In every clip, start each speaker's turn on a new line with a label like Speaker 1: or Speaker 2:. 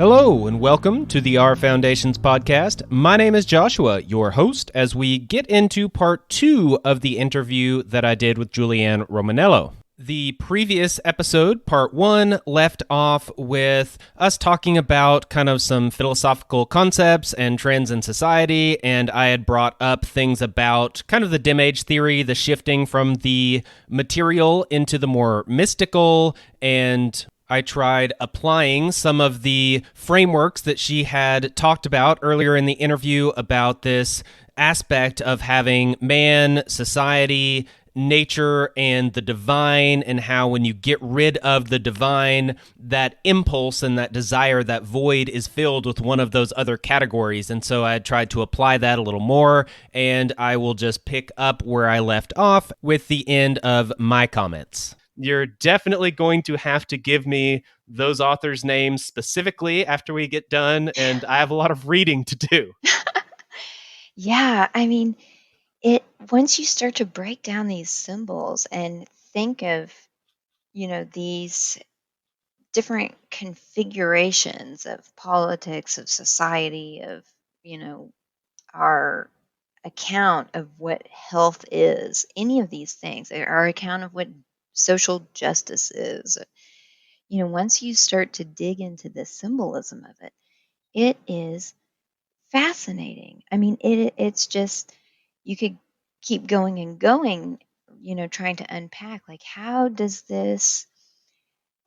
Speaker 1: Hello and welcome to the R Foundations podcast. My name is Joshua, your host, as we get into part 2 of the interview that I did with Julianne Romanello. The previous episode, part 1, left off with us talking about kind of some philosophical concepts and trends in society, and I had brought up things about kind of the dim age theory, the shifting from the material into the more mystical, and I tried applying some of the frameworks that she had talked about earlier in the interview about this aspect of having man, society, nature, and the divine, and how when you get rid of the divine, that impulse and that desire, that void is filled with one of those other categories. And so I tried to apply that a little more, and I will just pick up where I left off with the end of my comments. You're definitely going to have to give me those authors' names specifically after we get done, and I have a lot of reading to do.
Speaker 2: Yeah, once you start to break down these symbols and think of, these different configurations of politics, of society, of, our account of what health is, any of these things, our account of what social justice is, once you start to dig into the symbolism of it, it is fascinating. It's just, you could keep going and going, trying to unpack, like, how does this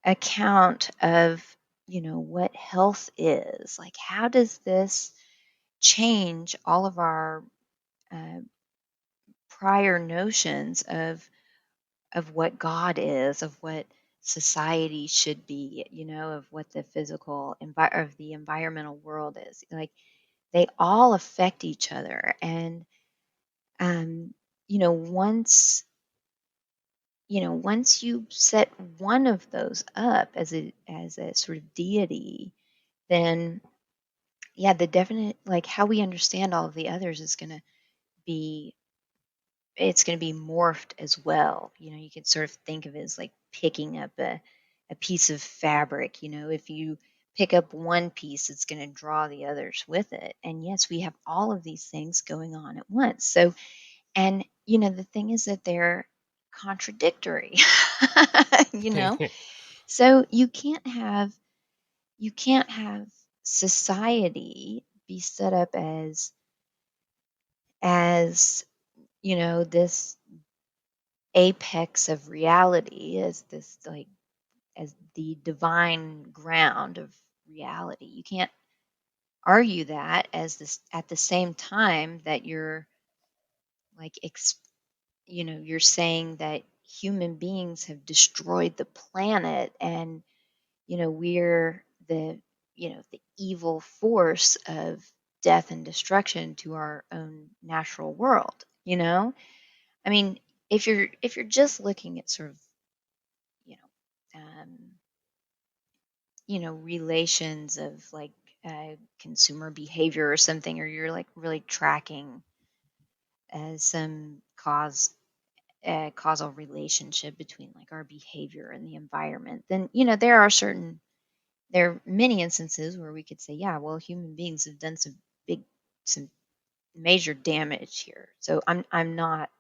Speaker 2: account of, what health is, like, how does this change all of our uh, prior notions of what God is, of what society should be, of what the of the environmental world is. Like, they all affect each other. And um, you know, once once you set one of those up as a sort of deity, then yeah, the definite, like, how we understand all of the others is going to be it's going to be morphed as well. You can sort of think of it as like picking up a piece of fabric. If you pick up one piece, it's going to draw the others with it. And yes, we have all of these things going on at once. So, and the thing is that they're contradictory. you know so you can't have society be set up as this apex of reality, as this, like, as the divine ground of reality. You can't argue that as this at the same time that you're, like, you're saying that human beings have destroyed the planet, and we're the evil force of death and destruction to our own natural world. I mean, if you're just looking at sort of, you know um, relations of, like, consumer behavior or something, or you're, like, really tracking some causal relationship between, like, our behavior and the environment, then there are many instances where we could say, yeah, well, human beings have done some major damage here. So I'm not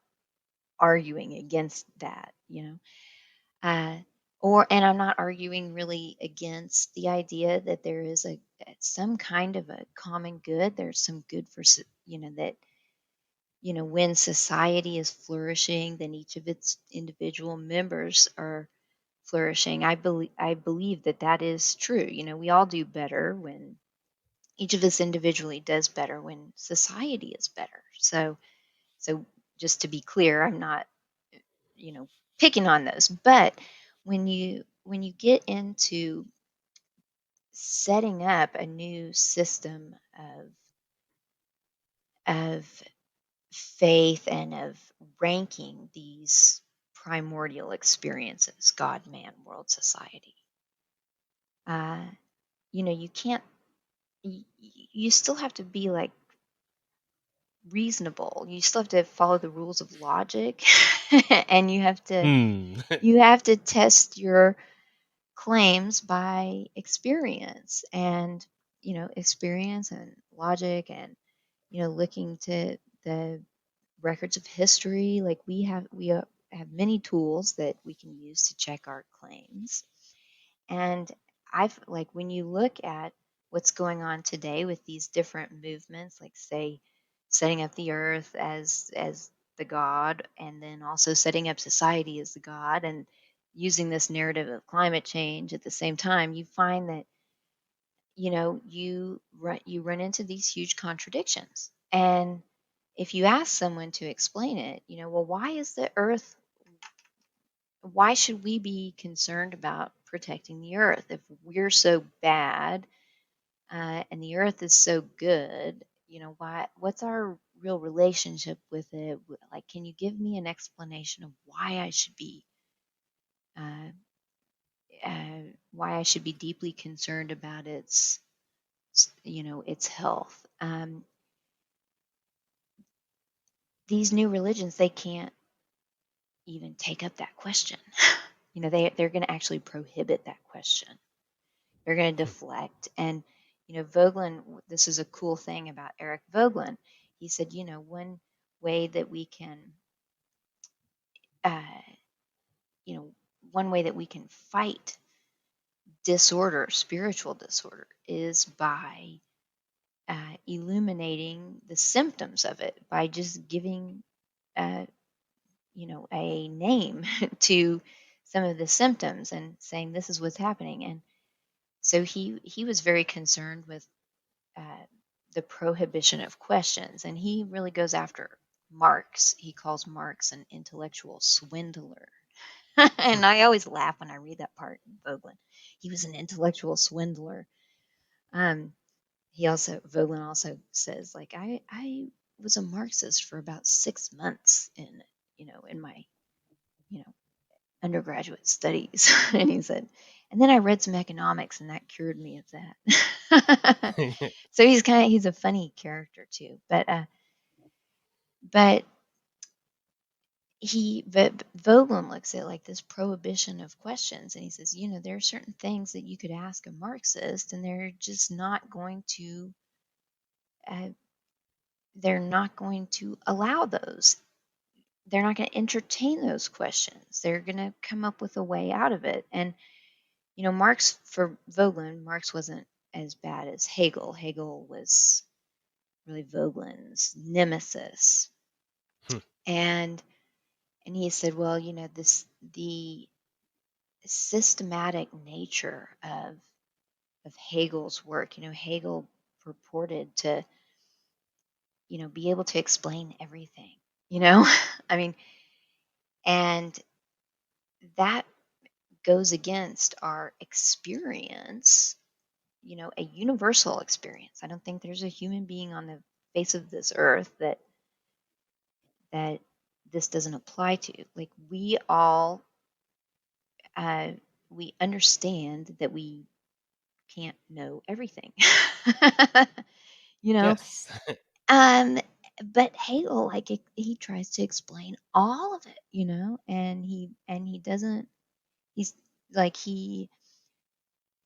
Speaker 2: arguing against that, uh, and I'm not arguing really against the idea that there is some kind of a common good. There's some good for that when society is flourishing, then each of its individual members are flourishing. I believe that is true. We all do better when each of us individually does better when society is better. So just to be clear, I'm not, you know, picking on those. But when you get into setting up a new system of faith and of ranking these primordial experiences, God, man, world, society, uh, you can't. You still have to be, like, reasonable. You still have to follow the rules of logic, and you have to test your claims by experience and, experience and logic and, looking to the records of history. Like we have many tools that we can use to check our claims. And I've like when you look at what's going on today with these different movements, like say setting up the earth as the god, and then also setting up society as the god, and using this narrative of climate change at the same time, you find that you run into these huge contradictions. And if you ask someone to explain it, well, why should we be concerned about protecting the earth if we're so bad, and the earth is so good? What's our real relationship with it? Like, can you give me an explanation of uh, why I should be deeply concerned about its health? These new religions, they can't even take up that question. They're going to actually prohibit that question. They're going to deflect. And, Voeglin, this is a cool thing about Eric Voegelin. He said, one way that we can, uh, you know, one way that we can fight disorder, spiritual disorder, is by illuminating the symptoms of it, by just giving, uh, a name to some of the symptoms and saying this is what's happening. And so he was very concerned with uh, the prohibition of questions, and he really goes after Marx. He calls Marx an intellectual swindler. And I always laugh when I read that part in Voeglin. He was an intellectual swindler. Um, Voeglin also says, like, I was a Marxist for about 6 months in my you know undergraduate studies. And he said, and then I read some economics and that cured me of that. So he's a funny character too. But Vogelin looks at like this prohibition of questions, and he says, there are certain things that you could ask a Marxist, and uh, they're not going to allow those. They're not going to entertain those questions. They're going to come up with a way out of it. And for Vogelin, Marx wasn't as bad as Hegel. Hegel was really Vogelin's nemesis. And he said, well, the systematic nature of Hegel's work. Hegel purported to, be able to explain everything. I mean, and that goes against our experience, a universal experience. I don't think there's a human being on the face of this earth that this doesn't apply to. Like, we all we understand that we can't know everything. you know
Speaker 1: Yes.
Speaker 2: um but Hegel, like, he tries to explain all of it, and he doesn't. He's like, he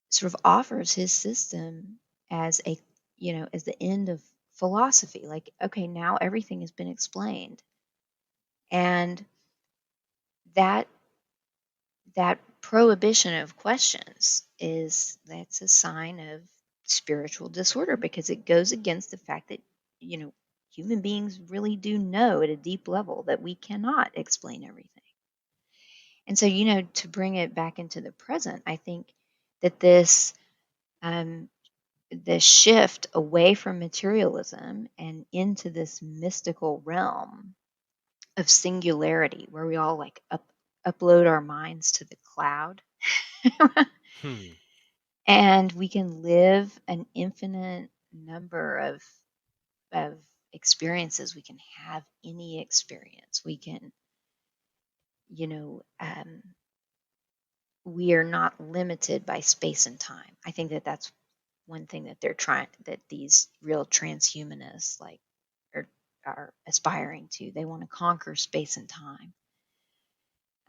Speaker 2: sort of offers his system as as the end of philosophy. Like, okay, now everything has been explained. And that that prohibition of questions that's a sign of spiritual disorder, because it goes against the fact that human beings really do know at a deep level that we cannot explain everything. And so, to bring it back into the present, I think that um, this shift away from materialism and into this mystical realm of singularity, where we all like upload our minds to the cloud, and we can live an infinite number of experiences. We can have any experience. We can, we are not limited by space and time. I think that that's one thing that that these real transhumanists like are aspiring to. They want to conquer space and time,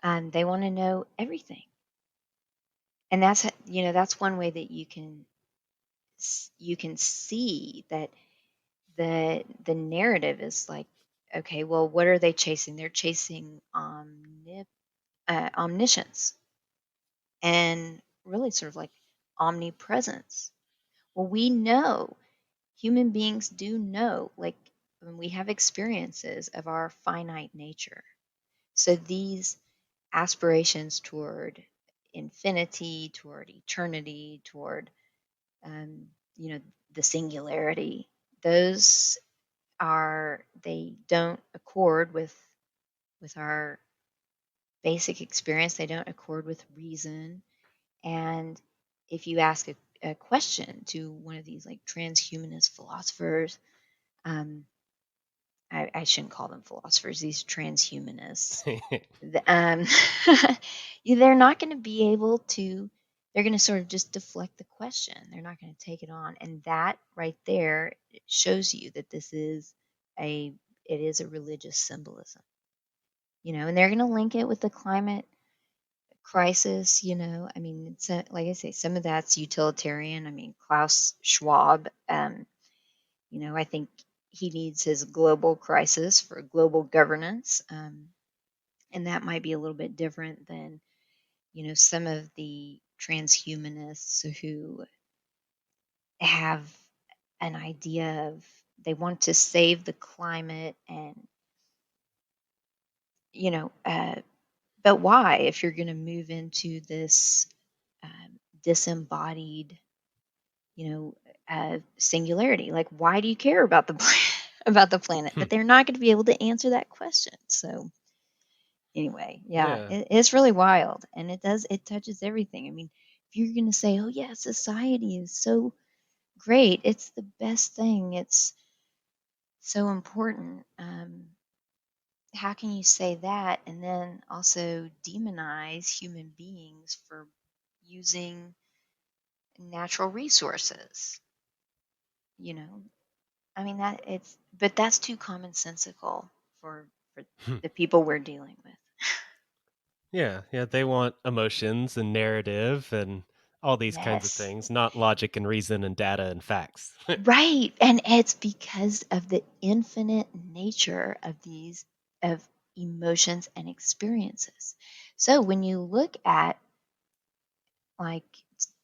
Speaker 2: and they want to know everything. And that's one way that you can see that the narrative is like, okay, well, what are they chasing? They're chasing omniscience and really sort of like omnipresence. Well, we know, human beings do know, like when we have experiences of our finite nature. So these aspirations toward infinity, toward eternity, toward um, you know the singularity, those they don't accord with our basic experience. They don't accord with reason. And if you ask a question to one of these like transhumanist philosophers, um, I shouldn't call them philosophers, these transhumanists, um, they're not going to be able to, they're going to sort of just deflect the question. They're not going to take it on. And that right there shows you that it is a religious symbolism, and they're going to link it with the climate crisis. I mean, like I say, some of that's utilitarian. I mean, Klaus Schwab, I think he needs his global crisis for global governance. And that might be a little bit different than, some of the transhumanists who have an idea of they want to save the climate and, you know, uh, but why, if you're going to move into this disembodied, you know, singularity, like why do you care about the about the planet? But they're not going to be able to answer that question. So anyway, yeah,
Speaker 1: Yeah.
Speaker 2: it's really wild, and it touches everything. I mean, if you're going to say, oh yeah, society is so great, it's the best thing, it's so important, how can you say that and then also demonize human beings for using natural resources? you know I mean, but that's too commonsensical for the people we're dealing with.
Speaker 1: Yeah, yeah, they want emotions and narrative and all these kinds of
Speaker 2: Yes.
Speaker 1: things, not logic and reason and data and facts.
Speaker 2: Right, and it's because of the infinite nature of these of emotions and experiences. So when you look at like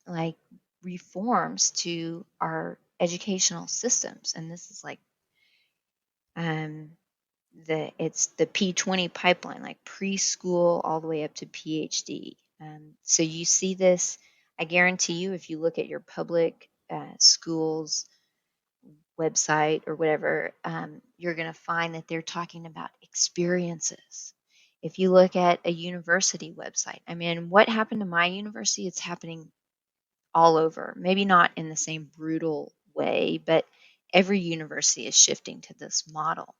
Speaker 2: like reforms to our educational systems, and this is like um it's the P20 pipeline, like preschool all the way up to PhD. So you see this, I guarantee you, if you look at your public schools website or whatever, you're going to find that they're talking about experiences. If you look at a university website, I mean, what happened to my university? It's happening all over. Maybe not in the same brutal way, but every university is shifting to this model.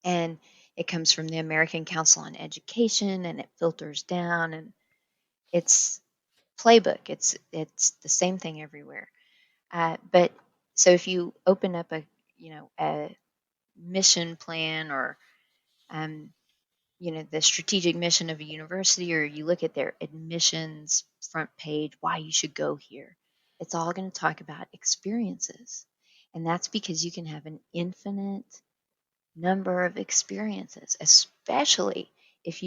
Speaker 2: And it comes from the American Council on Education, and it filters down, and it's playbook. It's the same thing everywhere. But so if you open up a mission plan, or um, the strategic mission of a university, or you look at their admissions front page, why you should go here, it's all going to talk about experiences. And that's because you can have an infinite number of experiences, especially if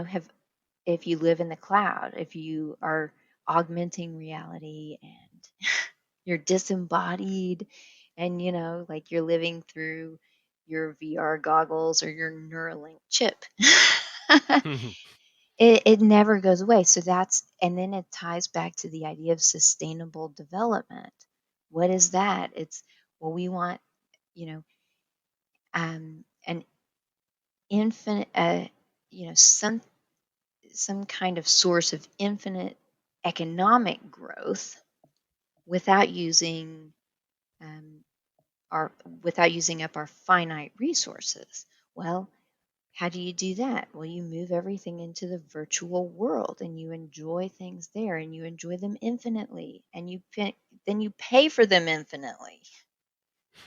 Speaker 2: have if you live in the cloud, if you are augmenting reality and you're disembodied, and like you're living through your VR goggles or your Neuralink chip. It never goes away. So and then it ties back to the idea of sustainable development. What is that? It's, well, we want, you know, an infinite, some kind of source of infinite economic growth without using um, without using up our finite resources. Well, how do you do that? Well, you move everything into the virtual world, and you enjoy things there, and you enjoy them infinitely, and then you pay for them infinitely.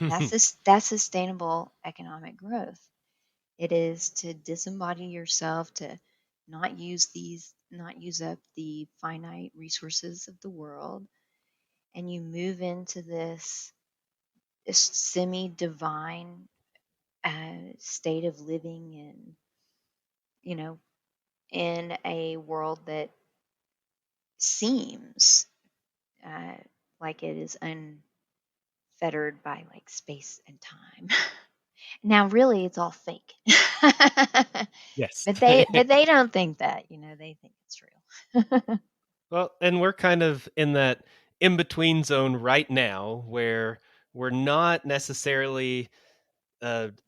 Speaker 2: That's sustainable economic growth. It is to disembody yourself, to not use these not use up the finite resources of the world, and you move into this semi-divine state of living in, you know, in a world that seems uh, like it is unfettered by like space and time. Now, really, it's all fake.
Speaker 1: Yes.
Speaker 2: But they don't think that, they think it's real.
Speaker 1: Well, and we're kind of in that in between zone right now where we're not necessarily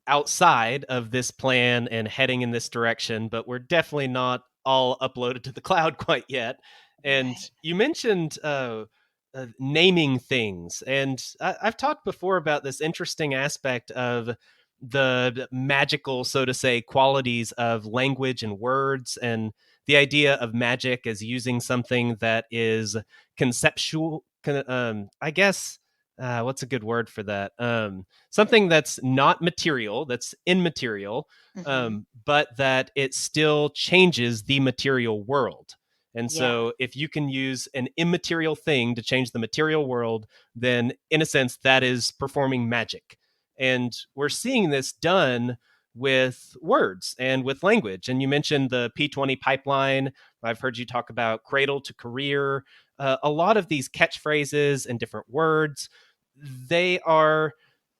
Speaker 1: outside of this plan and heading in this direction, but we're definitely not all uploaded to the cloud quite yet. And
Speaker 2: Right.
Speaker 1: you mentioned naming things, and I've talked before about this interesting aspect of the magical, so to say, qualities of language and words, and the idea of magic as using something that is conceptual. I guess what's a good word for that? Something that's not material, that's immaterial,
Speaker 2: Hmm.
Speaker 1: but that it still changes the material world. And
Speaker 2: Yeah.
Speaker 1: so, if you can use an immaterial thing to change the material world, then in a sense, that is performing magic. And we're seeing this done with words and with language. And you mentioned the P20 pipeline. I've heard you talk about cradle to career. A lot of these catchphrases and different words, they are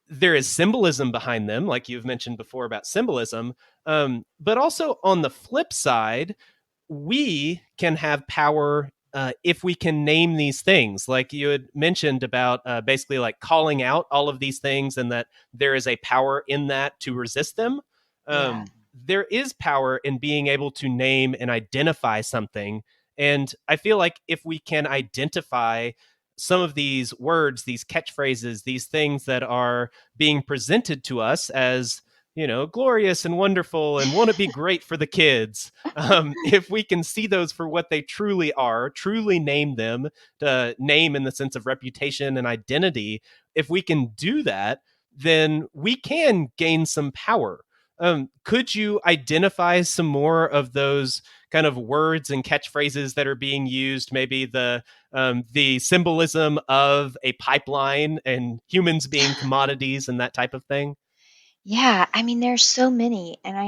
Speaker 1: there is symbolism behind them, like you've mentioned before about symbolism. But also on the flip side, we can have power if we can name these things, like you had mentioned about basically like calling out all of these things and that there is a power in that to resist them.
Speaker 2: Yeah.
Speaker 1: There is power in being able to name and identify something. And I feel like if we can identify some of these words, these catchphrases, these things that are being presented to us as, glorious and wonderful and won't it be great for the kids? If we can see those for what they truly are, truly name them, name in the sense of reputation and identity, if we can do that, then we can gain some power. Could you identify some more of those kind of words and catchphrases that are being used? Maybe the symbolism of a pipeline and humans being commodities and that type of thing.
Speaker 2: Yeah. I mean, there's so many, and I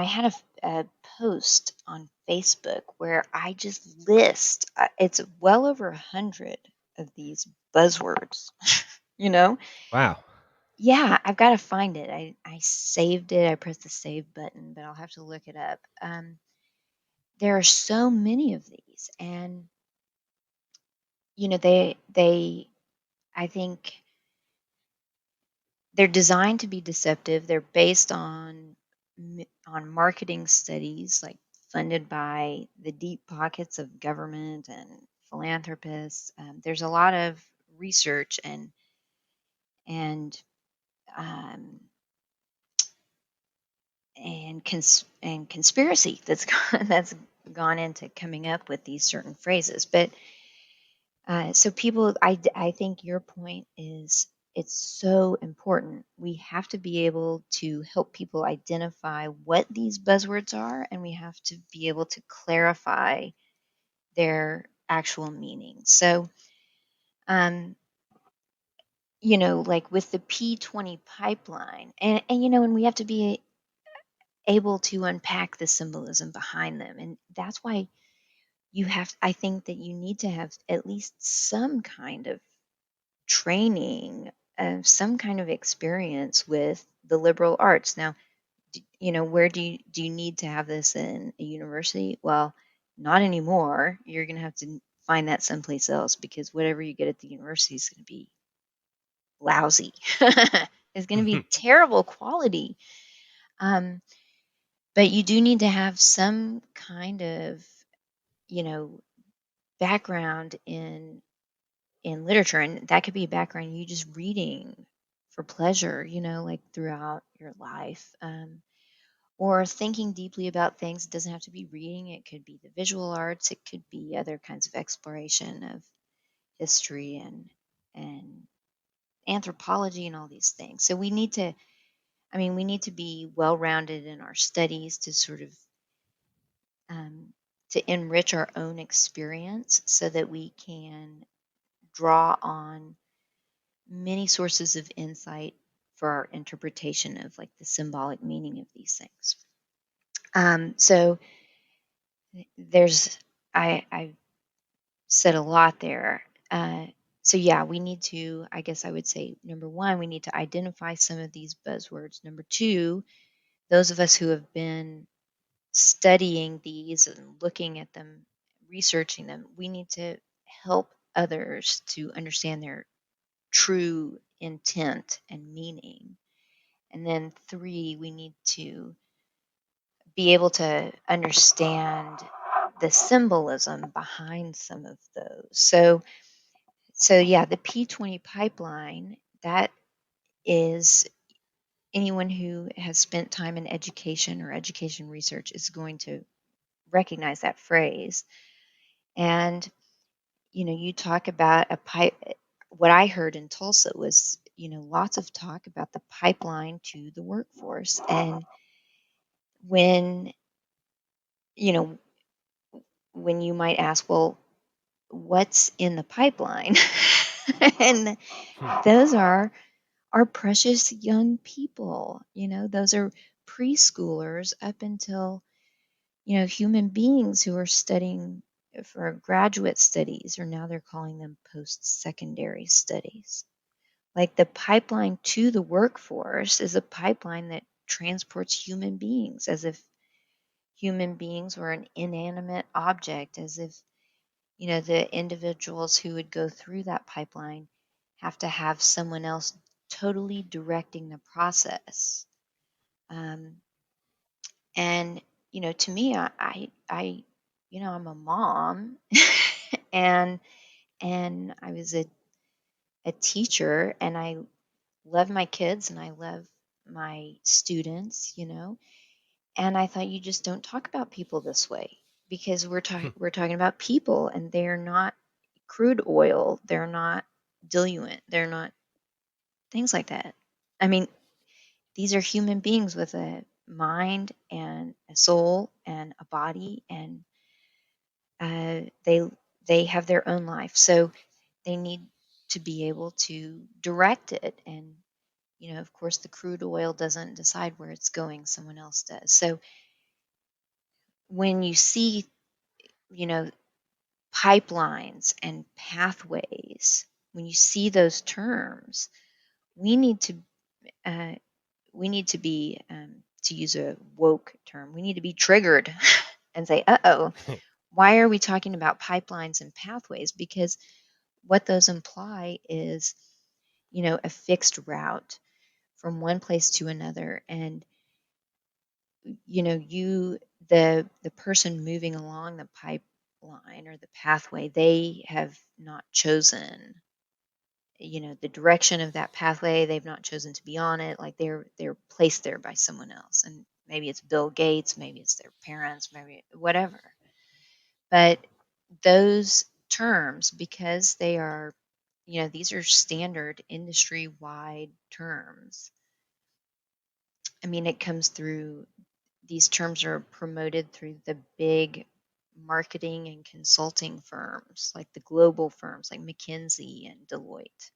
Speaker 2: had a post on Facebook where I just list, it's well over 100 of these buzzwords, you know?
Speaker 1: Wow.
Speaker 2: Yeah, I've got to find it. I saved it. I pressed the save button, but I'll have to look it up. There are so many of these, and they I think they're designed to be deceptive. They're based on marketing studies like funded by the deep pockets of government and philanthropists. There's a lot of research and um, and conspiracy that's that's gone into coming up with these certain phrases. But so people, I think your point is it's so important. We have to be able to help people identify what these buzzwords are, and we have to be able to clarify their actual meaning. So, um, like with the P20 pipeline, and we have to be able to unpack the symbolism behind them, and that's why I think that you need to have at least some kind of training, some kind of experience with the liberal arts. Now, where do you need to have this in a university? Well, not anymore. You're going to have to find that someplace else because whatever you get at the university is going to be lousy. It's going to be terrible quality. Um, but you do need to have some kind of, you know, background in literature, and that could be a background you just reading for pleasure, like throughout your life, or thinking deeply about things. It doesn't have to be reading. It could be the visual arts. It could be other kinds of exploration of history and anthropology and all these things. So we need to be well rounded in our studies to sort of to enrich our own experience so that we can draw on many sources of insight for our interpretation of like the symbolic meaning of these things. So there's, I said a lot there. So yeah, we need to, I guess I would say, number one, we need to identify some of these buzzwords. Number two, those of us who have been studying these and looking at them, researching them, we need to help others to understand their true intent and meaning. And then three, we need to be able to understand the symbolism behind some of those. So yeah, the P20 pipeline, that is, anyone who has spent time in education or education research is going to recognize that phrase. And you talk about a pipe. What I heard in Tulsa was, lots of talk about the pipeline to the workforce. And when, you know, when you might ask, well, what's in the pipeline? And those are our precious young people. Those are preschoolers up until, human beings who are studying for graduate studies, or now they're calling them post-secondary studies. Like the pipeline to the workforce is a pipeline that transports human beings, as if human beings were an inanimate object, as if, the individuals who would go through that pipeline have to have someone else totally directing the process. And, to me, I'm a mom and I was a teacher, and I love my kids and I love my students, and I thought, you just don't talk about people this way, because we're talking about people, and they're not crude oil, they're not diluent, they're not things like that. I mean, these are human beings with a mind and a soul and a body, and they have their own life, so they need to be able to direct it. And of course, the crude oil doesn't decide where it's going; someone else does. So when you see, you know, pipelines and pathways, when you see those terms, we need to uh, be, to use a woke term, we need to be triggered and say, uh-oh, why are we talking about pipelines and pathways? Because what those imply is, a fixed route from one place to another. And, the person moving along the pipeline or the pathway, they have not chosen, the direction of that pathway. They've not chosen to be on it. Like they're placed there by someone else. And maybe it's Bill Gates, maybe it's their parents, maybe whatever. But those terms, because they are, these are standard industry-wide terms. I mean, it comes through, these terms are promoted through the big marketing and consulting firms, like the global firms like McKinsey and Deloitte.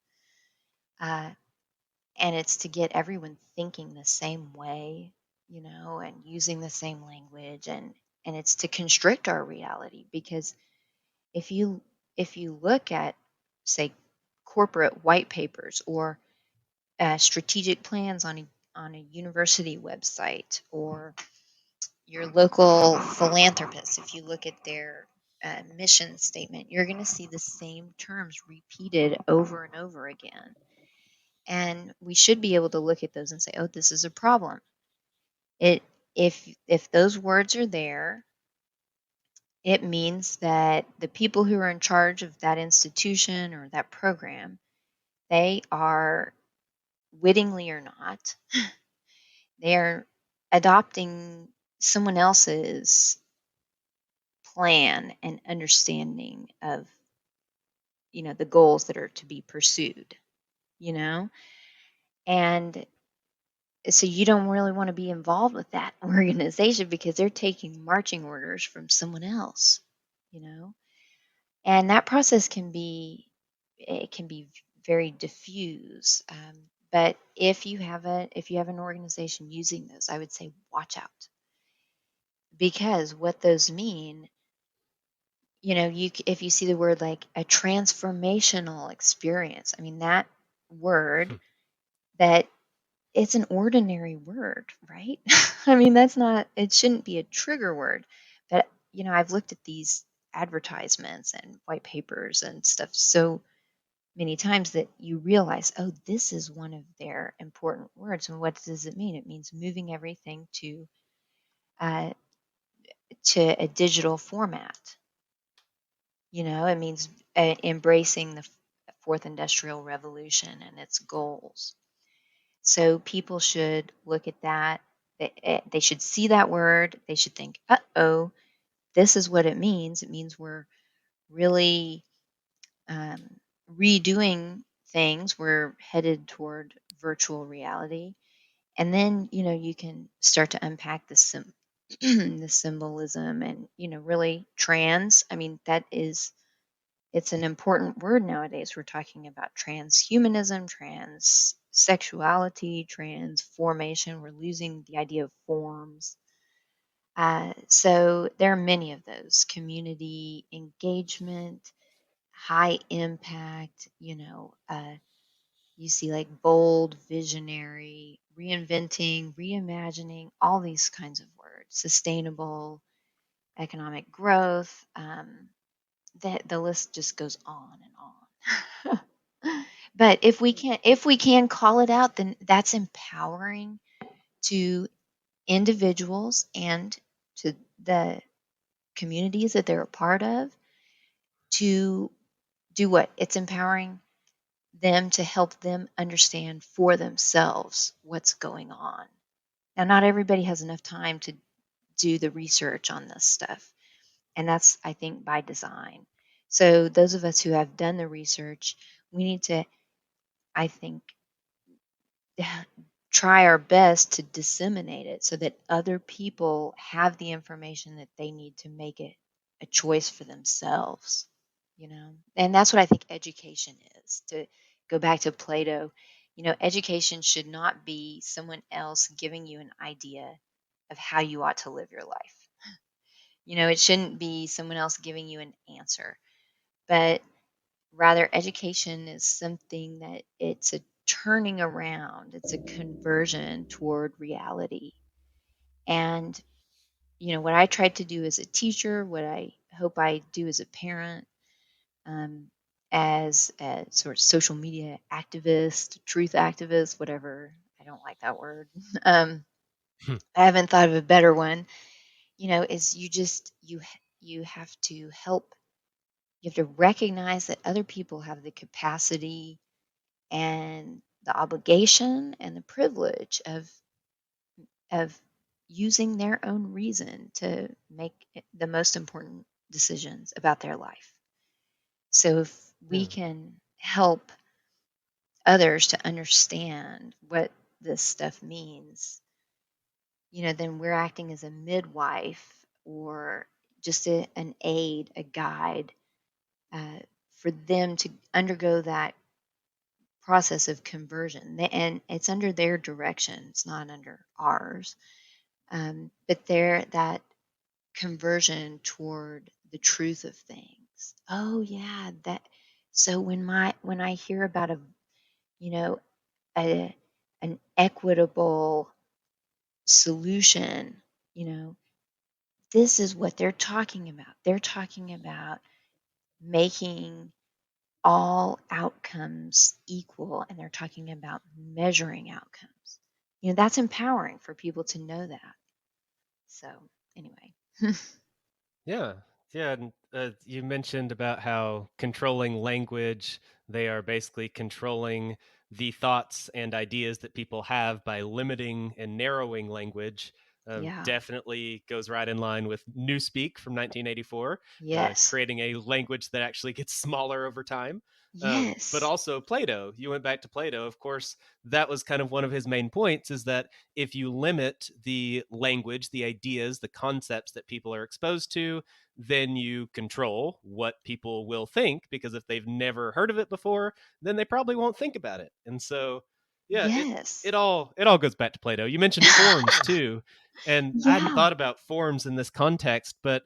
Speaker 2: And it's to get everyone thinking the same way, and using the same language, and it's to constrict our reality. Because if you look at, say, corporate white papers, or strategic plans on a university website, or your local philanthropist, if you look at their mission statement, you're going to see the same terms repeated over and over again. And we should be able to look at those and say, oh, this is a problem. If those words are there, it means that the people who are in charge of that institution or that program, they are, wittingly or not, they're adopting someone else's plan and understanding of, the goals that are to be pursued, and So you don't really want to be involved with that organization because they're taking marching orders from someone else, you know? And that process can be, it can be very diffuse. But if you have an organization using those, I would say watch out, because what those mean, if you see the word like a transformational experience, I mean that word, that it's an ordinary word, right? I mean, it shouldn't be a trigger word. But, I've looked at these advertisements and white papers and stuff so many times that you realize, oh, this is one of their important words. And what does it mean? It means moving everything uh, to a digital format. It means embracing the fourth industrial revolution and its goals. So people should look at that. They should see that word. They should think, uh-oh, this is what it means. It means we're really um, redoing things. We're headed toward virtual reality. And then, you can start to unpack the symbolism and, really I mean, it's an important word nowadays. We're talking about transhumanism, transsexuality, transformation. We're losing the idea of forms. So there are many of those: community engagement, high impact, you see like bold, visionary, reinventing, reimagining, all these kinds of words, sustainable, economic growth. The list just goes on and on. But if we can call it out, then that's empowering to individuals and to the communities that they're a part of to do what? It's empowering them to help them understand for themselves what's going on. Now, not everybody has enough time to do the research on this stuff, and that's, I think, by design. So those of us who have done the research, we need to, I think, try our best to disseminate it so that other people have the information that they need to make it a choice for themselves, And that's what I think education is. To go back to Plato, education should not be someone else giving you an idea of how you ought to live your life. It shouldn't be someone else giving you an answer, but rather education is something that it's a turning around, it's a conversion toward reality. And, what I tried to do as a teacher, what I hope I do as a parent, um, as a sort of social media activist, truth activist, whatever. I don't like that word. um, I haven't thought of a better one. Is you have to help. You have to recognize that other people have the capacity and the obligation and the privilege of using their own reason to make the most important decisions about their life. So if we
Speaker 1: Yeah.
Speaker 2: can help others to understand what this stuff means, then we're acting as a midwife or just an aid, a guide uh, for them to undergo that process of conversion. And it's under their direction, it's not under ours. But that conversion toward the truth of things. Oh yeah, that. So when I hear about you know a an equitable solution, you know, this is what they're talking about. They're talking about making all outcomes equal, and they're talking about measuring outcomes. That's empowering for people to know that. So, anyway.
Speaker 1: Yeah. Yeah. And you mentioned about how controlling language, they are basically controlling the thoughts and ideas that people have by limiting and narrowing language.
Speaker 2: Yeah.
Speaker 1: Definitely goes right in line with Newspeak from 1984,
Speaker 2: Yes.
Speaker 1: creating a language that actually gets smaller over time. But
Speaker 2: Yes.
Speaker 1: also Plato. You went back to Plato. Of course, that was kind of one of his main points, is that if you limit the language, the ideas, the concepts that people are exposed to, then you control what people will think, because if they've never heard of it before, then they probably won't think about it. And so, yeah, it
Speaker 2: Yes.
Speaker 1: it all it all goes back to Plato. You mentioned forms too, and I hadn't
Speaker 2: Yeah.
Speaker 1: thought about forms in this context, but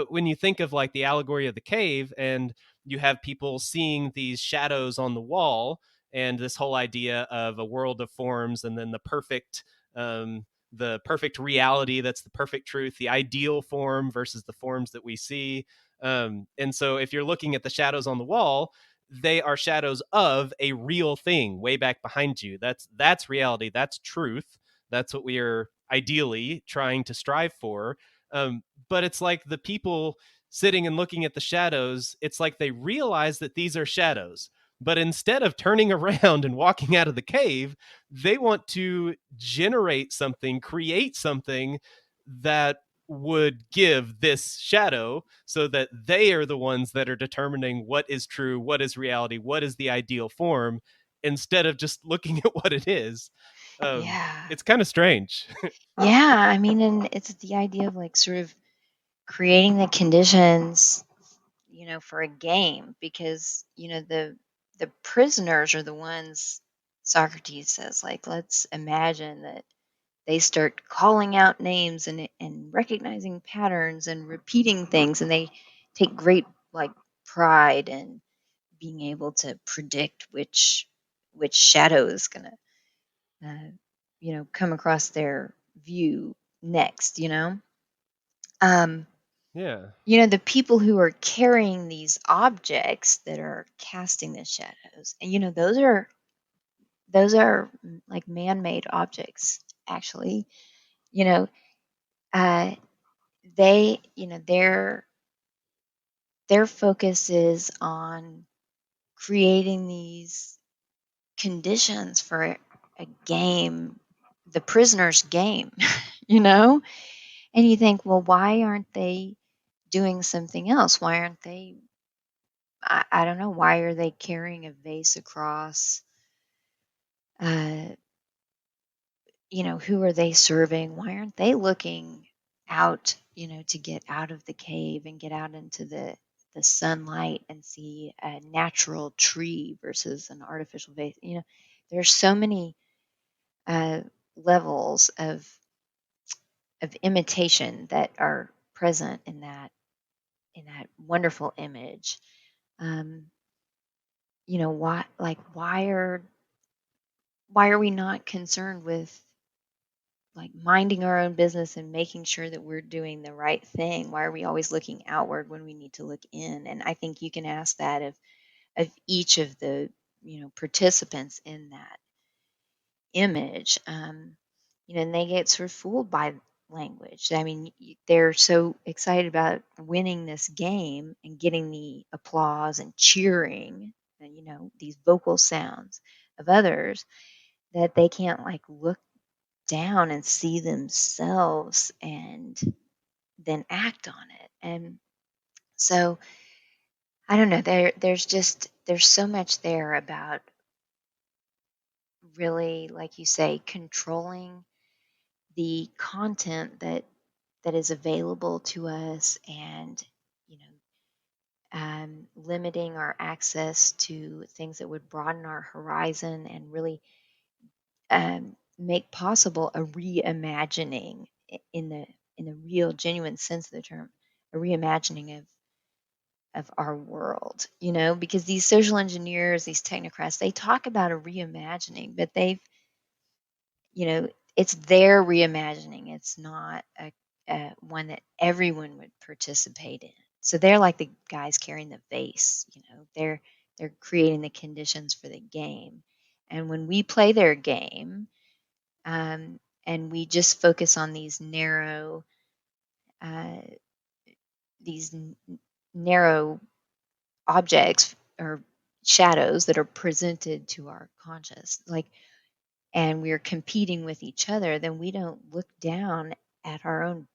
Speaker 1: when you think of like the allegory of the cave, and you have people seeing these shadows on the wall, and this whole idea of a world of forms, and then the perfect reality, that's the perfect truth, the ideal form versus the forms that we see. And so if you're looking at the shadows on the wall, they are shadows of a real thing way back behind you. That's reality, that's truth, that's what we are ideally trying to strive for. But it's like the people sitting and looking at the shadows, it's like they realize that these are shadows, but instead of turning around and walking out of the cave, they want to generate something, create something that would give this shadow, so that they are the ones that are determining what is true, what is reality, what is the ideal form, instead of just looking at what it is.
Speaker 2: Yeah.
Speaker 1: It's kind of strange.
Speaker 2: Yeah. I mean, and it's the idea of like sort of creating the conditions, for a game, because, the prisoners are the ones. Socrates says, like, let's imagine that they start calling out names and recognizing patterns and repeating things, and they take great, like, pride in being able to predict which shadow is gonna come across their view next. um
Speaker 1: Yeah.
Speaker 2: the people who are carrying these objects that are casting the shadows, and those are like man-made objects, actually. you know uh they their focus is on creating these conditions for a game, the prisoner's game. you know and you think, well, why aren't they doing something else? Why aren't they, I don't know, why are they carrying a vase across? uh who are they serving? Why aren't they looking out, to get out of the cave and get out into the sunlight and see a natural tree versus an artificial vase? There's so many uh, levels of imitation that are present in that wonderful image. Um, why are we not concerned with, like, minding our own business and making sure that we're doing the right thing? Why are we always looking outward when we need to look in? And I think you can ask that of each of the participants in that image. And they get sort of fooled by language. I mean, they're so excited about winning this game and getting the applause and cheering and these vocal sounds of others, that they can't, like, look down and see themselves and then act on it. And so I don't know, there's so much there about, really, like you say, controlling the content that is available to us, and limiting our access to things that would broaden our horizon and really make possible a reimagining, in the real genuine sense of the term, a reimagining of our world. Because these social engineers, these technocrats, they talk about a reimagining, but it's their reimagining. It's not a one that everyone would participate in. So they're like the guys carrying the vase. They're creating the conditions for the game. And when we play their game, and we just focus on uh, these narrow objects or shadows that are presented to our conscious, like, and we're competing with each other, then we don't look down at our own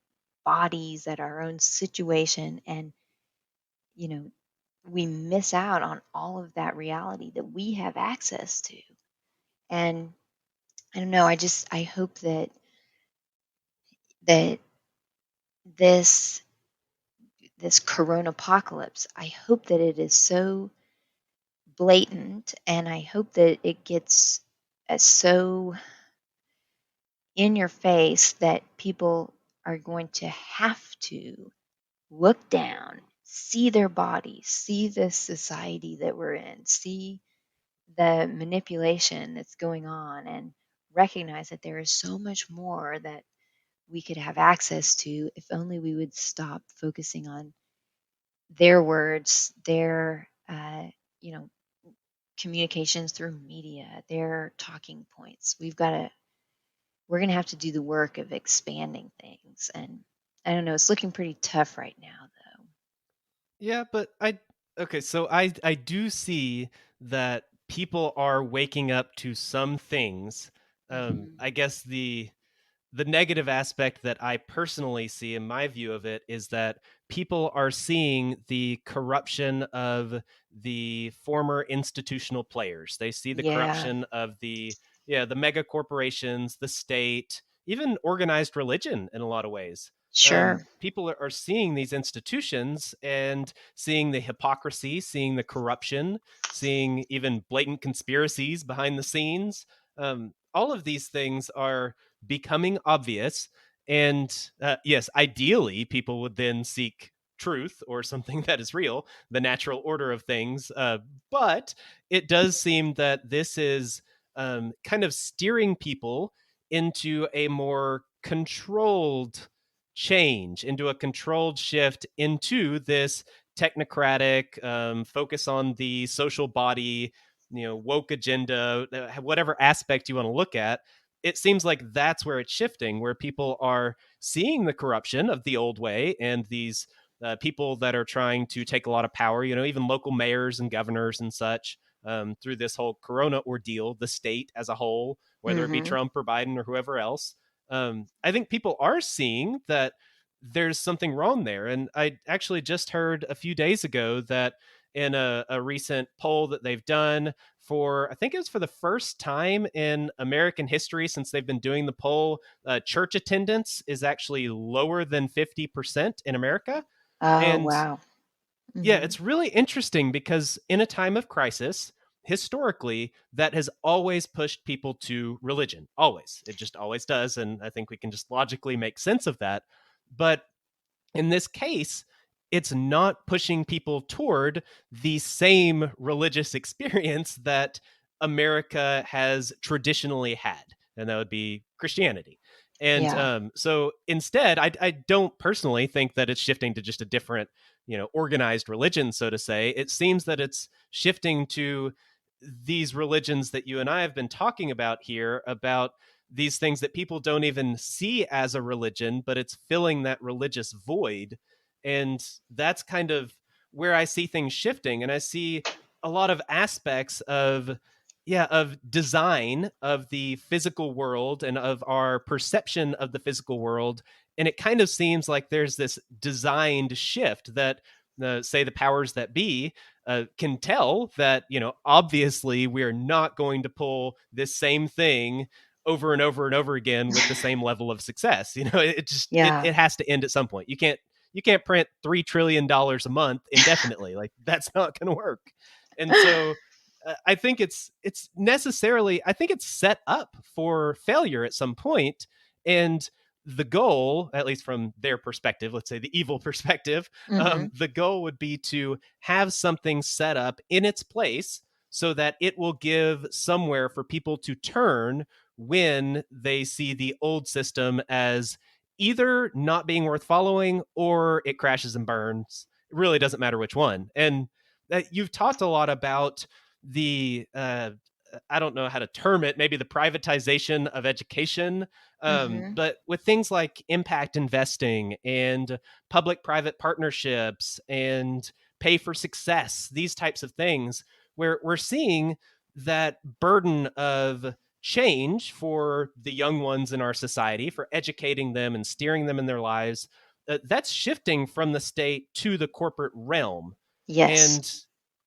Speaker 2: bodies, at our own situation, and you know, we miss out on all of that reality that we have access to. And I don't know, I hope that this this corona apocalypse, I hope that it is so blatant, and I hope that it gets so in your face that people are going to have to look down, see their bodies, see the society that we're in, see the manipulation that's going on, and recognize that there is so much more that we could have access to if only we would stop focusing on their words, their you know, communications through media, their talking points. We're going to have to do the work of expanding things. And I don't know, it's looking pretty tough right now, though.
Speaker 1: Yeah, but okay, so I do see that people are waking up to some things.
Speaker 2: Hmm.
Speaker 1: I guess the negative aspect that I personally see in my view of it is that people are seeing the corruption of the former institutional players. They see the
Speaker 2: Yeah,
Speaker 1: corruption of the mega corporations, the state, even organized religion in a lot of ways.
Speaker 2: sure.
Speaker 1: People are seeing these institutions and seeing the hypocrisy, seeing the corruption, seeing even blatant conspiracies behind the scenes. All of these things are becoming obvious. And yes, ideally, people would then seek truth or something that is real, the natural order of things. But it does seem that this is kind of steering people into a more controlled change, into a controlled shift into this technocratic focus on the social body, woke agenda, whatever aspect you want to look at. It seems like that's where it's shifting, where people are seeing the corruption of the old way and these people that are trying to take a lot of power, even local mayors and governors and such, through this whole corona ordeal, the state as a whole, whether it be
Speaker 2: Hmm.
Speaker 1: Trump or Biden or whoever else. I think people are seeing that there's something wrong there. And I actually just heard a few days ago that in a recent poll that they've done for, I think it was for the first time in American history since they've been doing the poll, church attendance is actually lower than 50% in America.
Speaker 2: Oh,
Speaker 1: And
Speaker 2: wow.
Speaker 1: yeah,
Speaker 2: Hmm.
Speaker 1: it's really interesting because in a time of crisis, historically, that has always pushed people to religion. Always. It just always does. And I think we can just logically make sense of that. But in this case, it's not pushing people toward the same religious experience that America has traditionally had, and that would be Christianity. And
Speaker 2: Yeah.
Speaker 1: so instead, I don't personally think that it's shifting to just a different, organized religion, so to say. It seems that it's shifting to these religions that you and I have been talking about here, about these things that people don't even see as a religion, but it's filling that religious void. And that's kind of where I see things shifting. And I see a lot of aspects of design of the physical world and of our perception of the physical world. And it kind of seems like there's this designed shift that say the powers that be can tell that, obviously we're not going to pull this same thing over and over and over again with the same level of success. It just
Speaker 2: Yeah.
Speaker 1: it has to end at some point. You can't print $3 trillion a month indefinitely. Like, that's not going to work. And so I think it's necessarily, I think it's set up for failure at some point. And the goal, at least from their perspective, let's say the evil perspective,
Speaker 2: Hmm.
Speaker 1: the goal would be to have something set up in its place so that it will give somewhere for people to turn when they see the old system as either not being worth following or it crashes and burns. It really doesn't matter which one. And you've talked a lot about the I don't know how to term it, maybe the privatization of education.
Speaker 2: Hmm.
Speaker 1: But with things like impact investing and public private partnerships and pay for success, these types of things, where we're seeing that burden of change for the young ones in our society, for educating them and steering them in their lives, that's shifting from the state to the corporate realm.
Speaker 2: Yes.
Speaker 1: And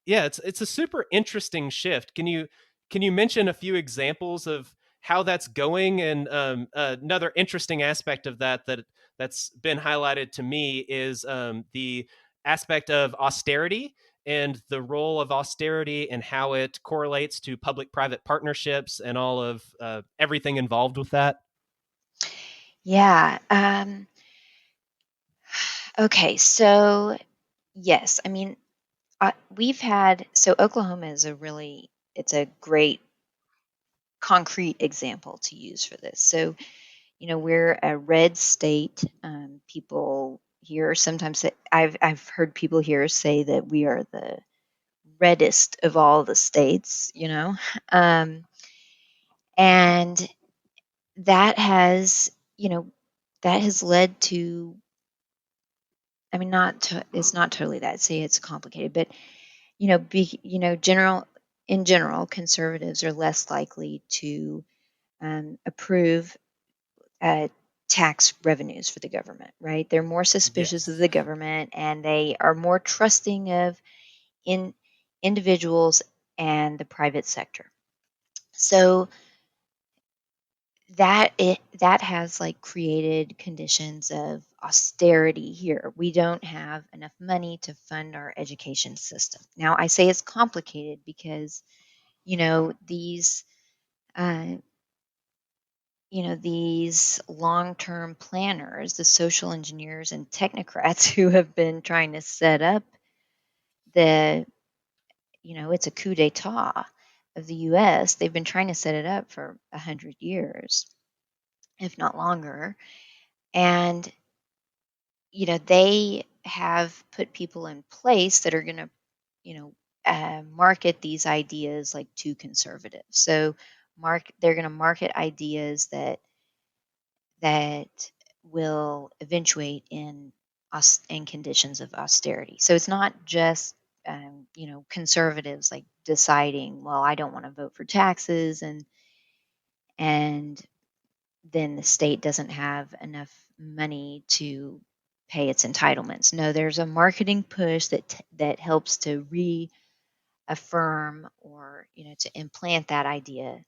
Speaker 1: yeah, it's a super interesting shift. Can you mention a few examples of how that's going? And another interesting aspect of that's been highlighted to me is the aspect of austerity and the role of austerity and how it correlates to public-private partnerships and all of everything involved with that.
Speaker 2: Yeah. Okay. So, yes, I mean, we've had, so Oklahoma is it's a great concrete example to use for this. So, we're a red state. People here sometimes I've heard people here say that we are the reddest of all the states, um, and that has, that has led to. I mean, it's not totally that. Say it's complicated, but in general, conservatives are less likely to approve uh, tax revenues for the government, right? They're more suspicious of
Speaker 1: Yes.
Speaker 2: the government, and they are more trusting of in individuals and the private sector. So that has like created conditions of austerity here. We don't have enough money to fund our education system. Now, I say it's complicated because these uh, these long-term planners, the social engineers and technocrats who have been trying to set up the, it's a coup d'etat of the US. They've been trying to set it up for 100 years, if not longer. And, they have put people in place that are going to, market these ideas like too conservative. So they're going to market ideas that will eventuate in conditions of austerity. So it's not just conservatives like deciding, well, I don't want to vote for taxes, and then the state doesn't have enough money to pay its entitlements. No, there's a marketing push that helps to reaffirm or to implant that idea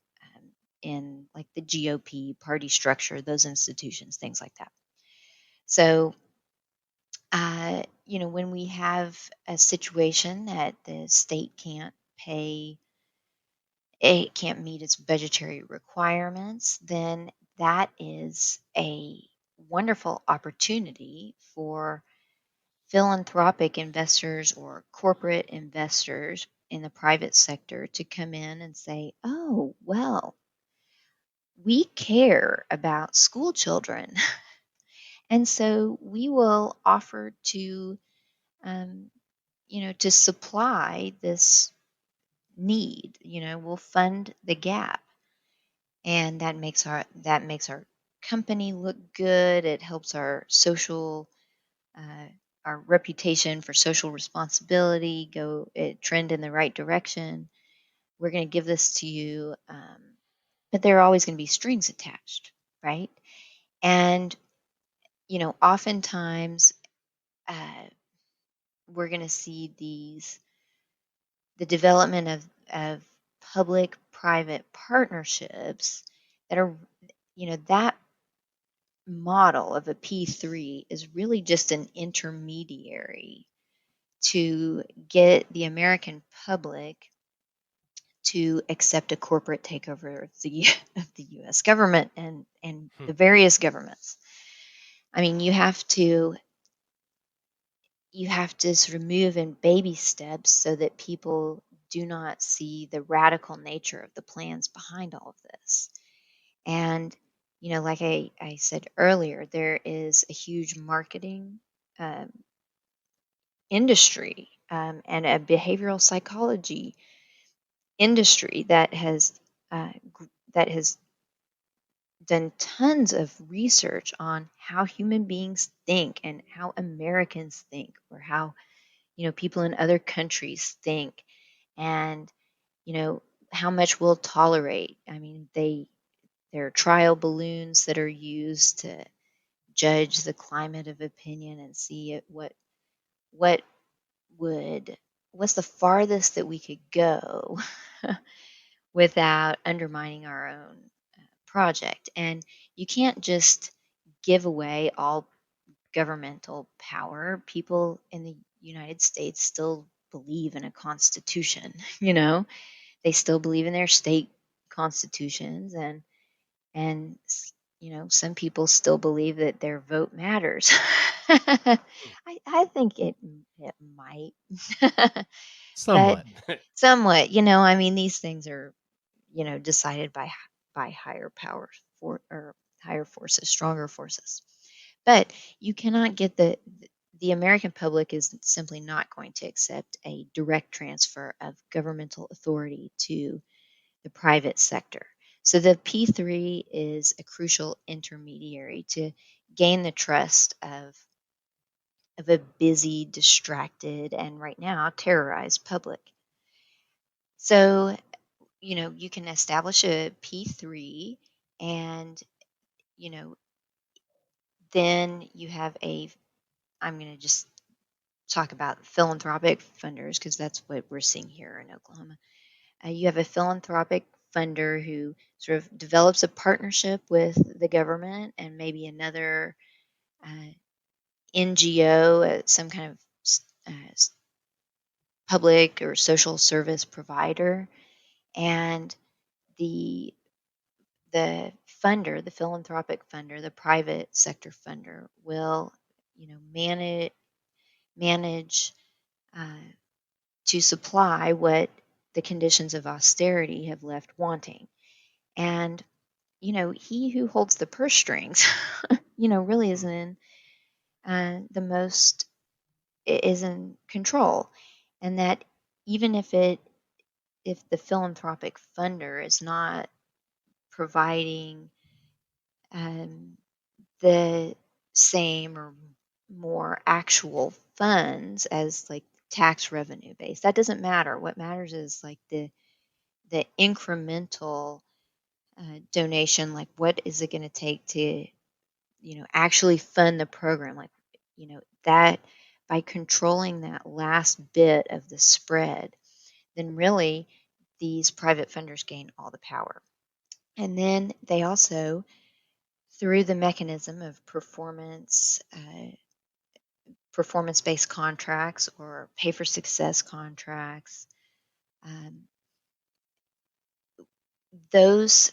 Speaker 2: in like the GOP party structure, those institutions, things like that. So, when we have a situation that the state it can't meet its budgetary requirements, then that is a wonderful opportunity for philanthropic investors or corporate investors in the private sector to come in and say, oh, well, we care about school children. And so we will offer um, to supply this need. We'll fund the gap, and that makes our company look good. It helps uh, our reputation for social responsibility trend in the right direction. We're going to give this to you, but there are always going to be strings attached, right? And oftentimes uh, we're going to see the development of public-private partnerships that are, that model of a P3 is really just an intermediary to get the American public to accept a corporate takeover of the of the U.S. government and
Speaker 1: Hmm.
Speaker 2: the various governments. I mean, you have to sort of move in baby steps so that people do not see the radical nature of the plans behind all of this. And, like I said earlier, there is a huge marketing um, industry and a behavioral psychology industry that has done tons of research on how human beings think and how Americans think, or how people in other countries think. And how much we'll tolerate. I mean, there are trial balloons that are used to judge the climate of opinion and see what would what's the farthest that we could go without undermining our own project. And you can't just give away all governmental power. People in the United States still believe in a constitution, They still believe in their state constitutions, and some people still believe that their vote matters. I think it might. But
Speaker 1: Somewhat.
Speaker 2: somewhat, I mean, these things are, decided by higher powers or higher forces, stronger forces. But you cannot get the American public is simply not going to accept a direct transfer of governmental authority to the private sector. So the P3 is a crucial intermediary to gain the trust of a busy, distracted, and right now terrorized public. So, you can establish a P3, and, you know, then you have I'm going to just talk about philanthropic funders because that's what we're seeing here in Oklahoma. You have a philanthropic funder who sort of develops a partnership with the government and maybe another uh, NGO, some kind of public or social service provider, and the funder, the philanthropic funder, the private sector funder, will manage uh, to supply what the conditions of austerity have left wanting. And he who holds the purse strings, really isn't in the most is in control, and that even if the philanthropic funder is not providing um, the same or more actual funds as like tax revenue based, that doesn't matter. What matters is like the incremental donation, like what is it going to take to actually fund the program, like that by controlling that last bit of the spread, then really these private funders gain all the power. And then they also, through the mechanism of performance-based contracts or pay for success contracts, um, those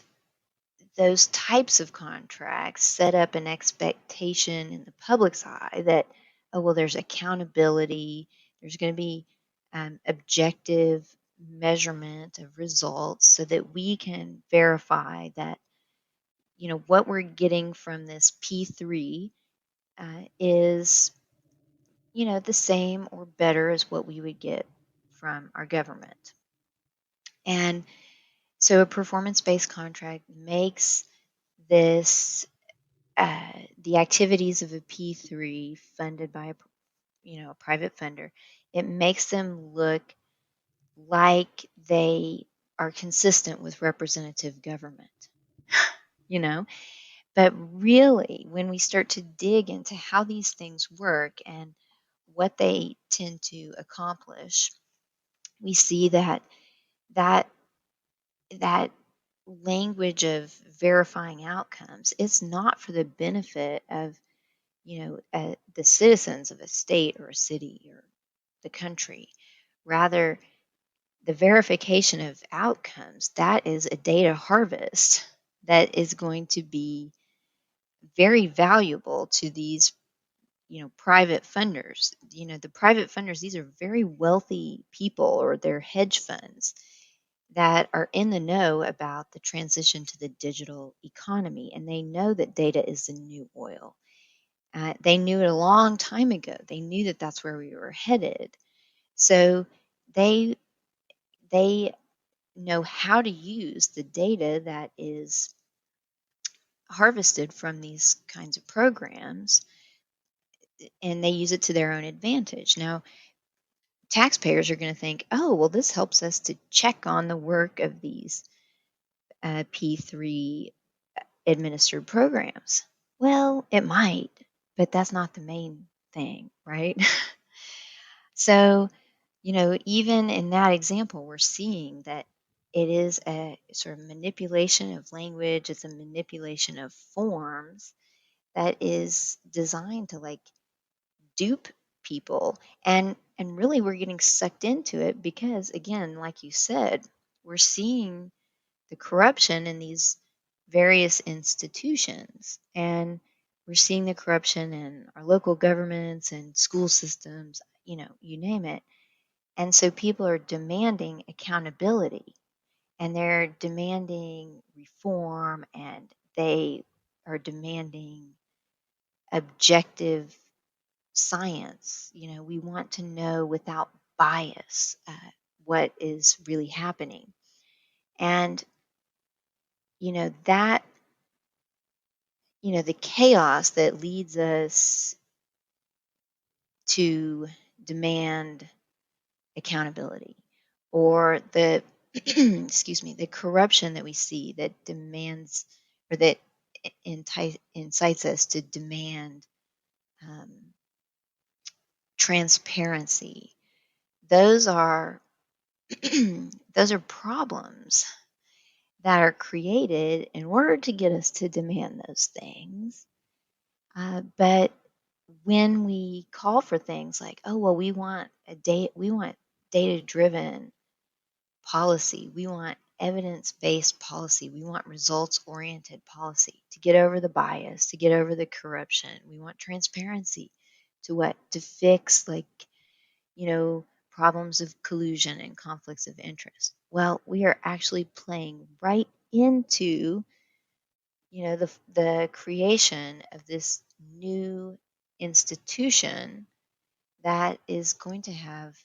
Speaker 2: those types of contracts set up an expectation in the public's eye that, oh, well, there's accountability, there's going to be objective measurement of results so that we can verify that, what we're getting from this P3 is, the same or better as what we would get from our government. And so a performance-based contract makes this the activities of a P3 funded by a private funder, it makes them look like they are consistent with representative government, you know. But really, when we start to dig into how these things work and what they tend to accomplish, we see that that language of verifying outcomes, it's not for the benefit of the citizens of a state or a city or the country. Rather, the verification of outcomes, that is a data harvest that is going to be very valuable to these private funders. The private funders, these are very wealthy people, or they're hedge funds that are in the know about the transition to the digital economy, and they know that data is the new oil. They knew it a long time ago. They knew that that's where we were headed. So they they know how to use the data that is harvested from these kinds of programs, and they use it to their own advantage. Now, taxpayers are going to think, oh, well, this helps us to check on the work of these P3 administered programs. Well, it might, but that's not the main thing, right? So, even in that example, we're seeing that it is a sort of manipulation of language, it's a manipulation of forms that is designed to like dupe people. And really we're getting sucked into it because again, like you said, we're seeing the corruption in these various institutions, and we're seeing the corruption in our local governments and school systems, you name it. And so people are demanding accountability, and they're demanding reform, and they are demanding objective science. We want to know without bias what is really happening. And, that, the chaos that leads us to demand accountability, or the excuse me, the corruption that we see that demands, or that incites us to demand um, transparency. Those are those are problems that are created in order to get us to demand those things. But when we call for things like, oh well, we want data-driven policy, we want evidence-based policy, we want results-oriented policy to get over the bias, to get over the corruption. We want transparency to fix problems of collusion and conflicts of interest. Well, we are actually playing right into, the creation of this new institution that is going to have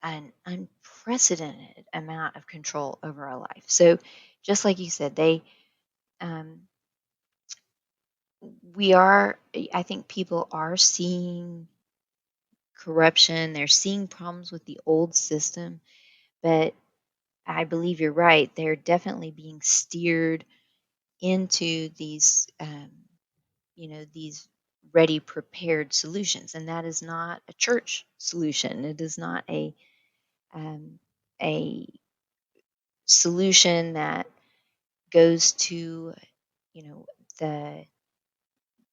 Speaker 2: an unprecedented amount of control over our life. So, just like you said, um, I think people are seeing corruption, they're seeing problems with the old system, but I believe you're right. They're definitely being steered into these ready, prepared solutions, and that is not a church solution. It is not um, a solution that goes to you know the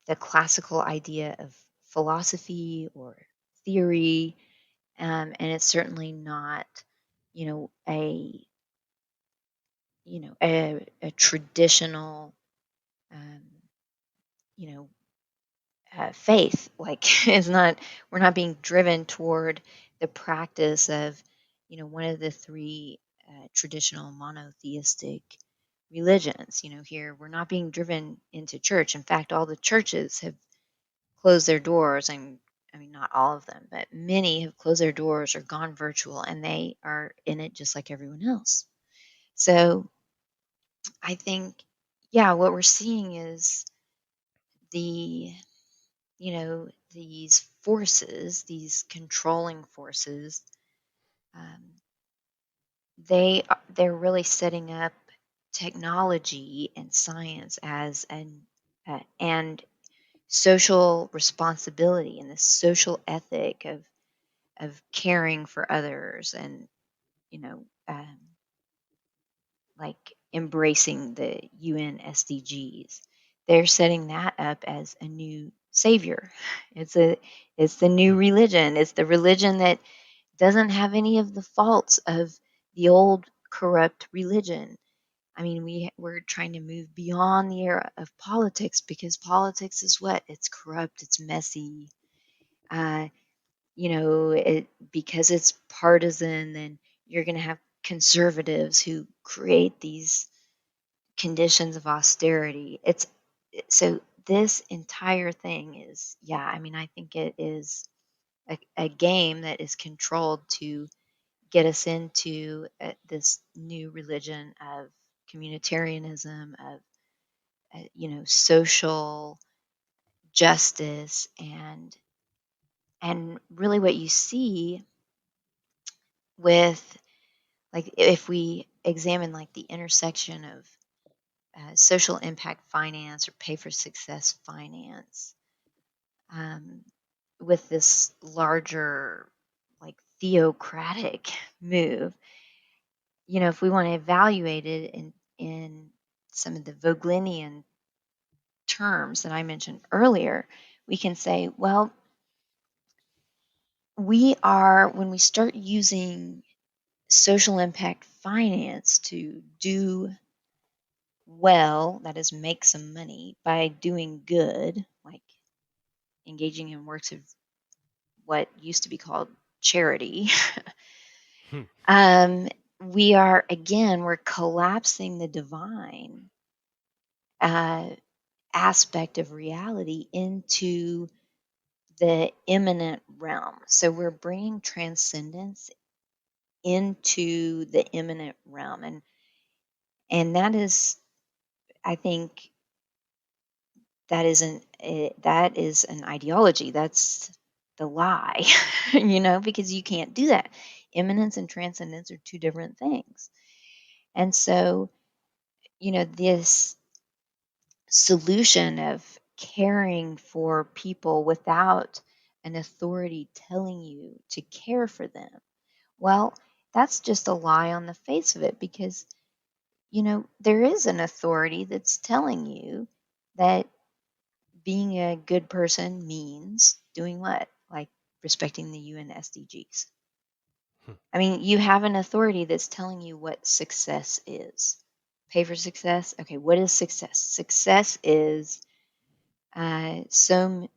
Speaker 2: the classical idea of philosophy or theory, and it's certainly not you know a a traditional um, you know faith. Like it's not we're not being driven toward the practice of one of the three traditional monotheistic religions. Here we're not being driven into church. In fact, all the churches have closed their doors, and I mean not all of them, but many have closed their doors or gone virtual, and they are in it just like everyone else. So I think, yeah, what we're seeing is the these forces, these controlling forces, um, they're really setting up technology and science as and social responsibility and the social ethic of caring for others, and you know um, like embracing the UN SDGs. They're setting that up as a new savior. It's the new religion. It's the religion that doesn't have any of the faults of the old corrupt religion. I mean, we're trying to move beyond the era of politics, because politics is what? It's corrupt, it's messy. Uh, because it's partisan, then you're going to have conservatives who create these conditions of austerity. So this entire thing is, yeah, I mean, I think it is a game that is controlled to get us into this new religion of communitarianism, of social justice, and really what you see. with, like, if we examine like the intersection of social impact finance or pay for success finance, um, with this larger, like, theocratic move, if we want to evaluate it in some of the Voeglinian terms that I mentioned earlier, we can say, well, when we start using social impact finance to do well, that is, make some money by doing good, like engaging in works of what used to be called charity,
Speaker 1: Hmm.
Speaker 2: um, we're collapsing the divine uh, aspect of reality into the immanent realm. So we're bringing transcendence into the immanent realm, and that is, I think, that is an ideology. That's the lie, because you can't do that. Immanence and transcendence are two different things. And so, this solution of caring for people without an authority telling you to care for them, well, that's just a lie on the face of it, because, there is an authority that's telling you that being a good person means doing what? Like respecting the UN SDGs.
Speaker 1: Hmm.
Speaker 2: I mean, you have an authority that's telling you what success is. Pay for success. Okay, what is success? Success is when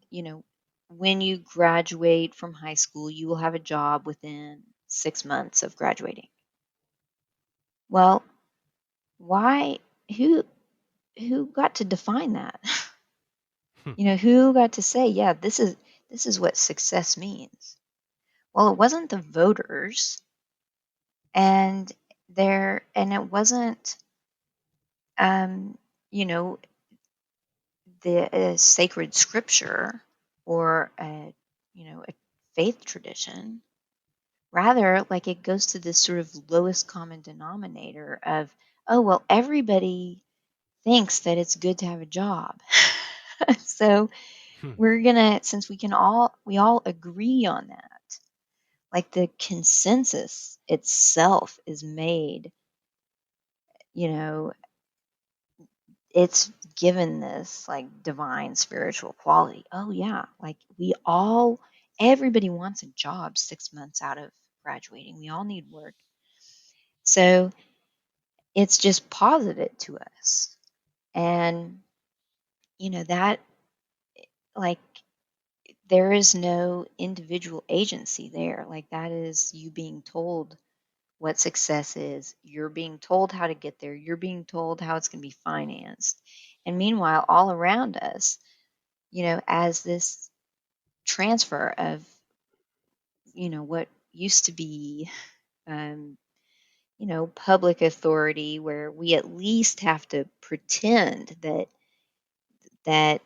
Speaker 2: you graduate from high school, you will have a job within 6 months of graduating. Well, why? Who who got to define that?
Speaker 1: Hmm.
Speaker 2: Who got to say, yeah, this is what success means? Well, it wasn't the voters, and it wasn't, um, you know, the sacred scripture or a faith tradition. Rather, like, it goes to this sort of lowest common denominator of, oh well, everybody thinks that it's good to have a job, so
Speaker 1: Hmm.
Speaker 2: since we all agree on that, like the consensus itself is made, you know, it's given this like divine spiritual quality. Oh yeah, like everybody wants a job 6 months out of graduating. We all need work. So it's just posited to us. And that, like, there is no individual agency there. Like, that is you being told what success is. You're being told how to get there. You're being told how it's going to be financed. And meanwhile, all around us, as this transfer of, what used to be, um, public authority, where we at least have to pretend that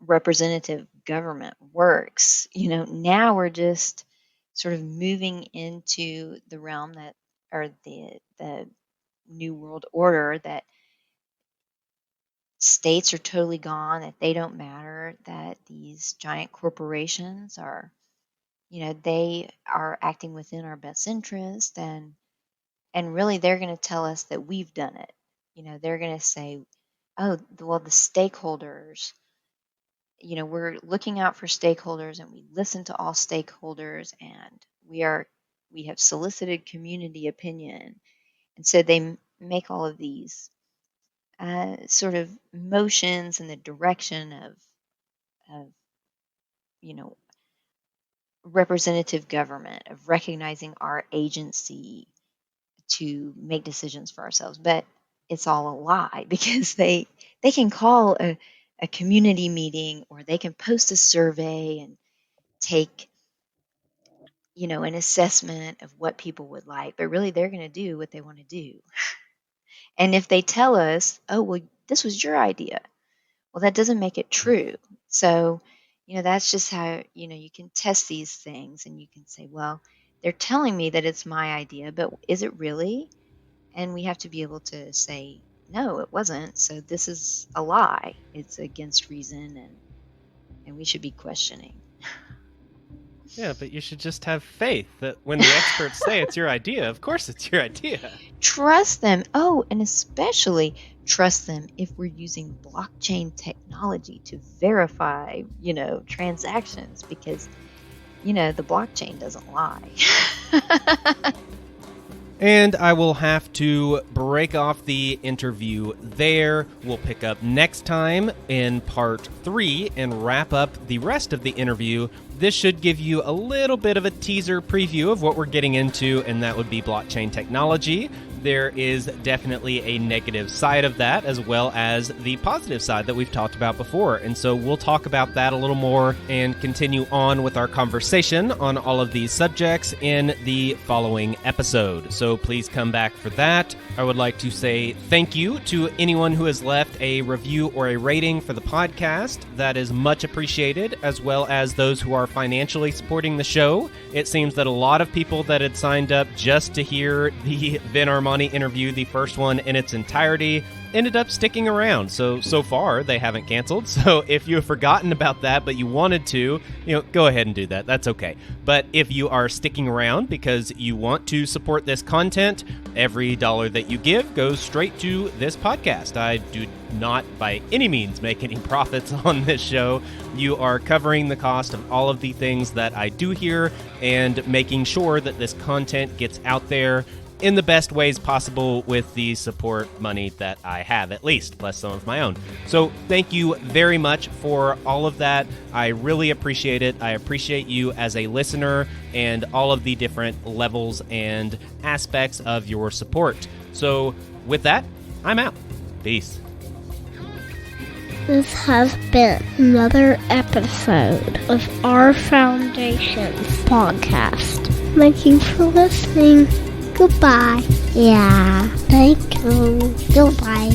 Speaker 2: representative government works. Now we're just sort of moving into the realm that, or the new world order, that states are totally gone, that they don't matter, that these giant corporations are, they are acting within our best interest, and really they're going to tell us that we've done it. They're going to say, oh well, the stakeholders, we're looking out for stakeholders, and we listen to all stakeholders, and we have solicited community opinion. And so they make all of these sort of motions in the direction of you know representative government, of recognizing our agency to make decisions for ourselves. But it's all a lie, because they can call a community meeting, or they can post a survey and take an assessment of what people would like, but really they're going to do what they want to do. And if they tell us, oh well, this was your idea, well, that doesn't make it true. So That's just how, you can test these things and you can say, well, they're telling me that it's my idea, but is it really? And we have to be able to say, no, it wasn't. So this is a lie. It's against reason, and we should be questioning.
Speaker 1: Yeah, but you should just have faith that when the experts say it's your idea, of course it's your idea.
Speaker 2: Trust them. Oh, and especially trust them if we're using blockchain technology to verify, transactions, because, the blockchain doesn't lie.
Speaker 1: And I will have to break off the interview there. We'll pick up next time in part 3 and wrap up the rest of the interview. This should give you a little bit of a teaser preview of what we're getting into, and that would be blockchain technology. There is definitely a negative side of that, as well as the positive side that we've talked about before. And so we'll talk about that a little more and continue on with our conversation on all of these subjects in the following episode. So please come back for that. I would like to say thank you to anyone who has left a review or a rating for the podcast. That is much appreciated, as well as those who are financially supporting the show. It seems that a lot of people that had signed up just to hear the Vin Armani interview, the first one in its entirety, ended up sticking around. So far, they haven't canceled. So if you have forgotten about that, but you wanted to, go ahead and do that. That's okay. But if you are sticking around because you want to support this content, every dollar that you give goes straight to this podcast. I do not by any means make any profits on this show. You are covering the cost of all of the things that I do here and making sure that this content gets out there in the best ways possible with the support money that I have, at least, plus some of my own. So thank you very much for all of that. I really appreciate it. I appreciate you as a listener and all of the different levels and aspects of your support. So with that, I'm out. Peace.
Speaker 3: This has been another episode of Our Foundations podcast. Thank you for listening. Goodbye. Yeah, thank you. Goodbye.